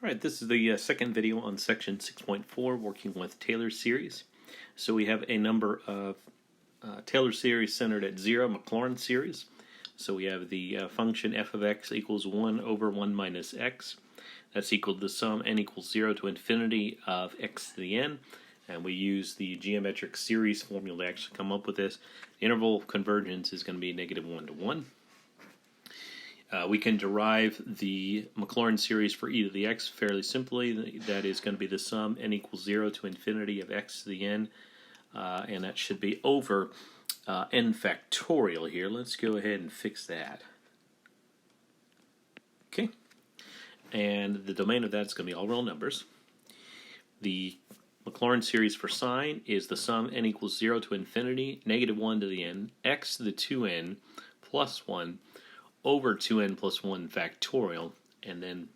Alright, this is the second video on section 6.4, working with Taylor series. So we have a number of Taylor series centered at 0, Maclaurin series. So we have the function f of x equals 1 over 1 minus x. That's equal to the sum n equals 0 to infinity of x to the n. And we use the geometric series formula to actually come up with this. The interval convergence is going to be negative 1 to 1. We can derive the Maclaurin series for e to the x fairly simply. That is going to be the sum n equals 0 to infinity of x to the n, and that should be over n factorial here. Let's go ahead and fix that. Okay, and the domain of that is going to be all real numbers. The Maclaurin series for sine is the sum n equals 0 to infinity, negative 1 to the n, x to the 2n plus 1 over 2n plus 1 factorial, and then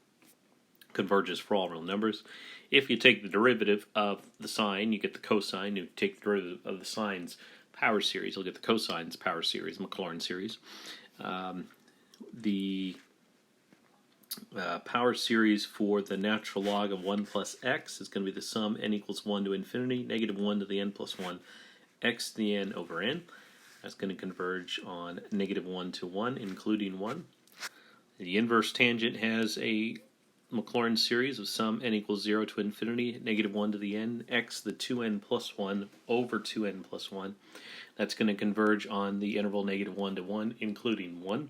converges for all real numbers. If you take the derivative of the sine, you get the cosine. You take the derivative of the sine's power series, you'll get the cosine's power series, Maclaurin series. The power series for the natural log of 1 plus x is going to be the sum n equals 1 to infinity, negative 1 to the n plus 1, x to the n over n. That's going to converge on negative 1 to 1, including 1. The inverse tangent has a Maclaurin series of sum n equals 0 to infinity, negative 1 to the n, x to the 2n plus 1 over 2n plus 1. That's going to converge on the interval negative 1 to 1, including 1.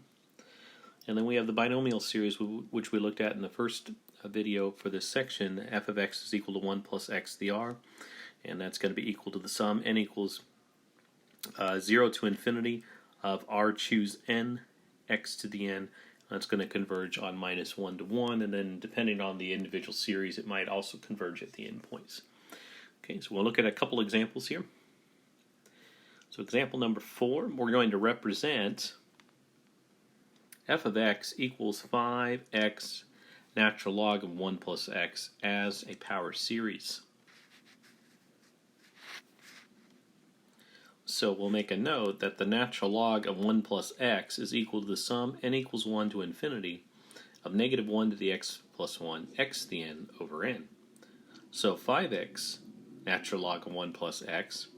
And then we have the binomial series, which we looked at in the first video for this section. F of x is equal to 1 plus x to the r, and that's going to be equal to the sum n equals 0 to infinity of r choose n, x to the n. That's going to converge on minus 1 to 1, and then depending on the individual series, it might also converge at the endpoints. Okay, so we'll look at a couple examples here. So example number 4, we're going to represent f of x equals 5x natural log of 1 plus x as a power series. So we'll make a note that the natural log of 1 plus x is equal to the sum n equals 1 to infinity of negative 1 to the x plus 1, x to the n over n. So 5x natural log of 1 plus x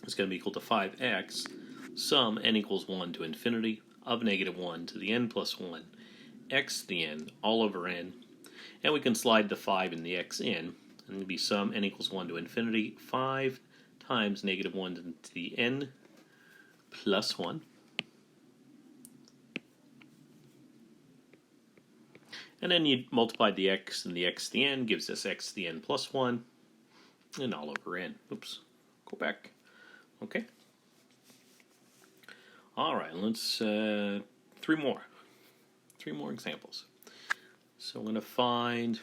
is going to be equal to 5x sum n equals 1 to infinity of negative 1 to the n plus 1, x to the n all over n. And we can slide the 5 and the x in, and it'll be sum n equals 1 to infinity, 5 times negative 1 to the n plus 1. And then you multiply the x and the x to the n gives us x to the n plus 1 and all over n. Oops, go back. Okay. All right, let's three more examples. So I'm going to find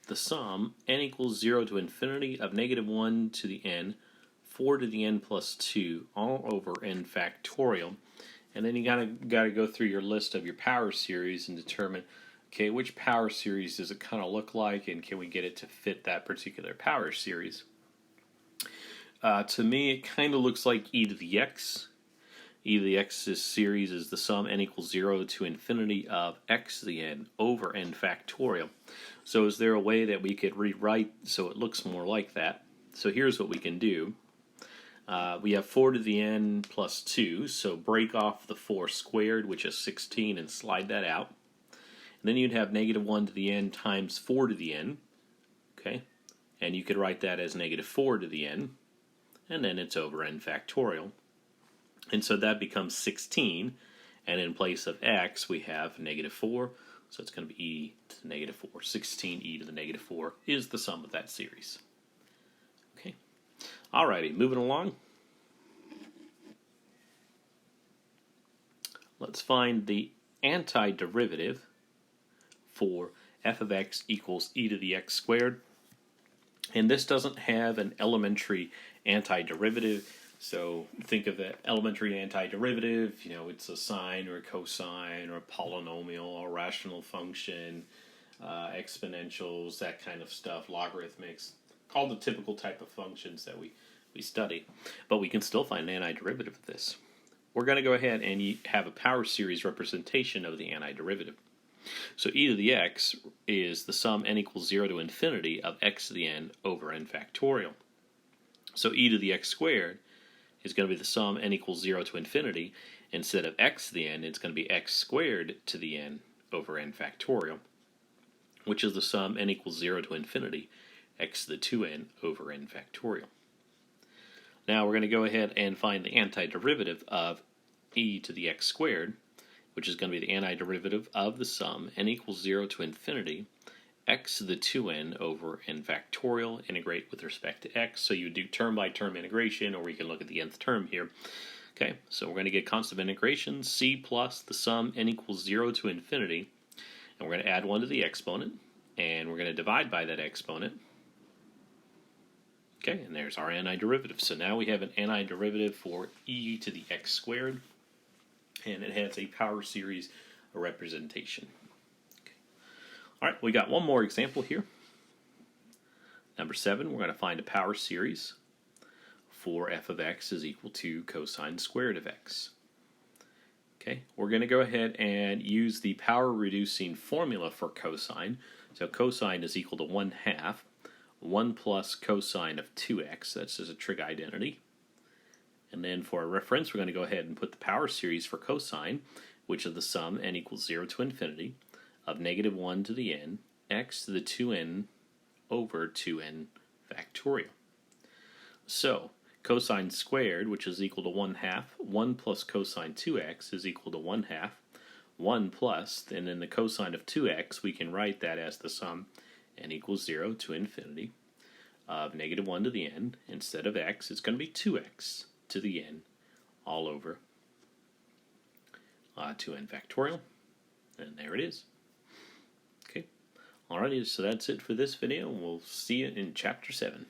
the sum n equals 0 to infinity of negative 1 to the n, 4 to the n plus 2, all over n factorial. And then you gotta go through your list of your power series and determine, okay, which power series does it kind of look like, and can we get it to fit that particular power series? To me, it kind of looks like e to the x. E to the x's series is the sum n equals 0 to infinity of x to the n over n factorial. So is there a way that we could rewrite so it looks more like that? So here's what we can do. We have 4 to the n plus 2, so break off the 4 squared, which is 16, and slide that out. And then you'd have negative 1 to the n times 4 to the n, okay? And you could write that as negative 4 to the n, and then it's over n factorial. And so that becomes 16, and in place of x, we have negative 4, so it's going to be e to the negative 4. 16e to the negative 4 is the sum of that series. Okay. Alrighty, moving along. Let's find the antiderivative for f of x equals e to the x squared. And this doesn't have an elementary antiderivative. So think of the elementary antiderivative, you know, it's a sine or a cosine or a polynomial or a rational function, exponentials, that kind of stuff, logarithmics, all the typical type of functions that we study. But we can still find an antiderivative of this. We're going to go ahead and have a power series representation of the antiderivative. So e to the x is the sum n equals 0 to infinity of x to the n over n factorial. So e to the x squared is going to be the sum n equals 0 to infinity. Instead of x to the n, it's going to be x squared to the n over n factorial, which is the sum n equals 0 to infinity, x to the 2n over n factorial. Now we're going to go ahead and find the antiderivative of e to the x squared, which is going to be the antiderivative of the sum n equals 0 to infinity, x to the 2n over n factorial, integrate with respect to x. So you would do term by term integration, or we can look at the nth term here. Okay, so we're going to get constant of integration, c plus the sum n equals 0 to infinity, and we're going to add 1 to the exponent, and we're going to divide by that exponent. Okay, and there's our antiderivative. So now we have an antiderivative for e to the x squared, and it has a power series representation. Okay. All right, we got one more example here. Number 7, we're going to find a power series for f of x is equal to cosine squared of x. Okay, we're going to go ahead and use the power reducing formula for cosine. So cosine is equal to 1/2 1 plus cosine of 2x. That's just a trig identity. And then for a reference, we're going to go ahead and put the power series for cosine, which is the sum n equals 0 to infinity of -1 to the n, x to the 2n over 2n factorial. So cosine squared, which is equal to 1/2, 1 plus cosine 2x is equal to 1/2, 1 plus, and then the cosine of 2x, we can write that as the sum n equals 0 to infinity of -1 to the n. Instead of x, it's going to be 2x to the n all over 2n factorial. And there it is. Okay. Alrighty, so that's it for this video. We'll see you in Chapter 7.